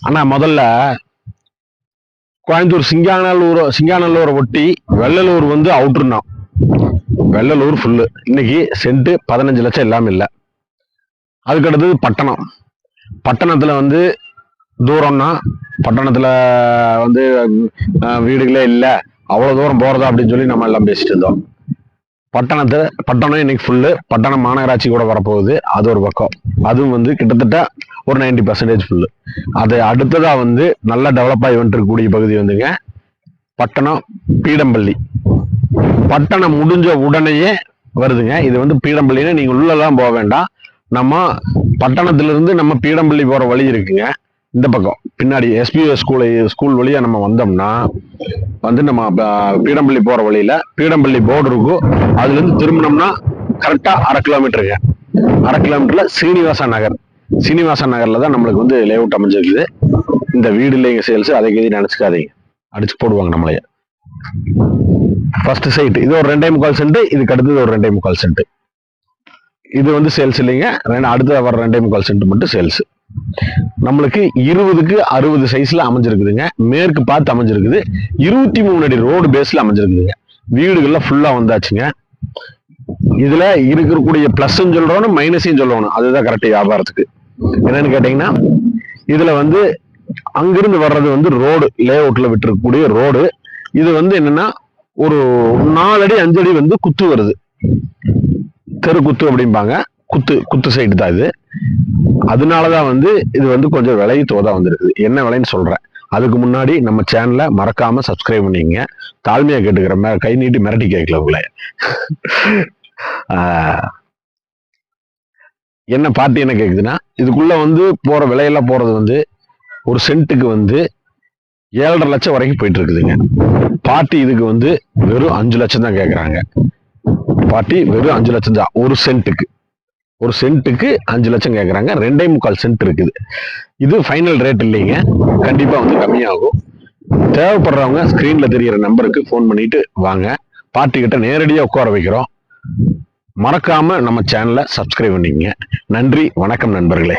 ஆனா முதல்ல கோயம்புத்தூர் சிங்காநல்லூரை ஒட்டி வெள்ளலூர் வந்து அவுட்ருனா, வெள்ளலூர் ஃபுல்லு இன்னைக்கு சென்ட் 15 லட்சம் இல்லாம இல்லை. அதுக்கு அடுத்தது பட்டணத்துல வந்து தூரம்னா, பட்டணத்துல வந்து வீடுகளே இல்லை, அவ்வளவு தூரம் போறதா அப்படின்னு சொல்லி நம்ம எல்லாம் பேசிட்டு இருந்தோம். பட்டணம் இன்னைக்கு ஃபுல்லு பட்டணம் மாநகராட்சி கூட வரப்போகுது. அது ஒரு பக்கம், அதுவும் வந்து கிட்டத்தட்ட ஒரு 90% ஃபுல்லு. அது அடுத்ததா வந்து நல்லா டெவலப் ஆகி வந்துருக்கக்கூடிய பகுதி வந்துங்க பட்டணம் பீடம்பள்ளி. பட்டணம் முடிஞ்ச உடனேயே வருதுங்க இது வந்து பீடம்பள்ளின்னு. நீங்க உள்ளெல்லாம் போக வேண்டாம். நம்ம பட்டணத்திலிருந்து நம்ம பீடம்பள்ளி போற வழி இருக்குங்க. இந்த பக்கம் பின்னாடி SPS ஸ்கூல் வழியா நம்ம வந்தோம்னா வந்து நம்ம பீடம்பள்ளி போற வழியில பீடம்பள்ளி போர்டு இருக்கும். அதுல இருந்து திரும்பினோம்னா கரெக்டா 1/2 கிலோமீட்டருங்க. 1/2 கிலோமீட்டர்ல சீனிவாசன் நகர்ல தான் நம்மளுக்கு வந்து லேஅவுட் அமைஞ்சிருக்குது. இந்த வீடு இல்லைங்க சேல்ஸ், அதை எதுவும் நினைச்சுக்காதீங்க, அடிச்சு போடுவாங்க நம்மளைய. ஃபர்ஸ்ட் சைட் இது ஒரு 2.25 சென்ட், இதுக்கு அடுத்தது ஒரு 2.25 சென்ட். இது வந்து சேல்ஸ் இல்லைங்க. அடுத்த வர 2.25 சென்ட் மட்டும் சேல்ஸ். நம்மளுக்கு 20க்கு 60 சைஸ்ல அமைஞ்சிருக்குதுங்க. மேற்கு பார்த்து அமைஞ்சிருக்குது. 23 அடி ரோடு பேஸ்ல அமைஞ்சிருக்குதுங்க. வீடுகள்ல ஃபுல்லா வந்தாச்சுங்க. இதுல இருக்கக்கூடிய பிளஸ் சொல்றோம், மைனஸையும் சொல்லணும். அதுதான் கரெக்ட் வியாபாரத்துக்கு. என்னன்னு கேட்டீங்கன்னா, இதுல வந்து அங்கிருந்து வர்றது வந்து ரோடு லேஅவுட்ல விட்டுருக்கக்கூடிய ரோடு. இது வந்து என்னன்னா ஒரு 4 அடி 5 அடி வந்து குத்து வருது, தெரு குத்து அப்படிம்பாங்க. குத்து சைடு தான் இது. அதனாலதான் வந்து இது வந்து கொஞ்சம் விலை தோதா வந்திருக்குது. என்ன விலைன்னு சொல்றேன். அதுக்கு முன்னாடி நம்ம சேனலை மறக்காம சப்ஸ்கிரைப் பண்ணிங்க. தாழ்மையா கேட்டுக்கிறேன், கை நீட்டி மிரட்டி கேட்கல உங்களை. என்ன பார்ட்டி என்ன கேக்குதுன்னா, இதுக்குள்ள வந்து போற விலையெல்லாம் போறது வந்து ஒரு சென்ட்டுக்கு வந்து 7.5 லட்சம் வரைக்கும் போயிட்டு இருக்குதுங்க. பார்ட்டி இதுக்கு வந்து வெறும் 5 லட்சம் தான் கேட்கறாங்க. பார்ட்டி வெறும் 5 லட்சம் தான் ஒரு சென்ட்டுக்கு 5 லட்சம் கேட்கறாங்க. 2.25 சென்ட் இருக்குது. இது ஃபைனல் ரேட் இல்லைங்க, கண்டிப்பா வந்து கம்மியாகும். தேவைப்படுறவங்க ஸ்கிரீன்ல தெரியிற நம்பருக்கு போன் பண்ணிட்டு வாங்க. பார்ட்டி கிட்ட நேரடியா உட்கார வைக்கிறோம். மறக்காம நம்ம சேனலை சப்ஸ்கிரைப் பண்ணிக்கங்க. நன்றி, வணக்கம் நண்பர்களே.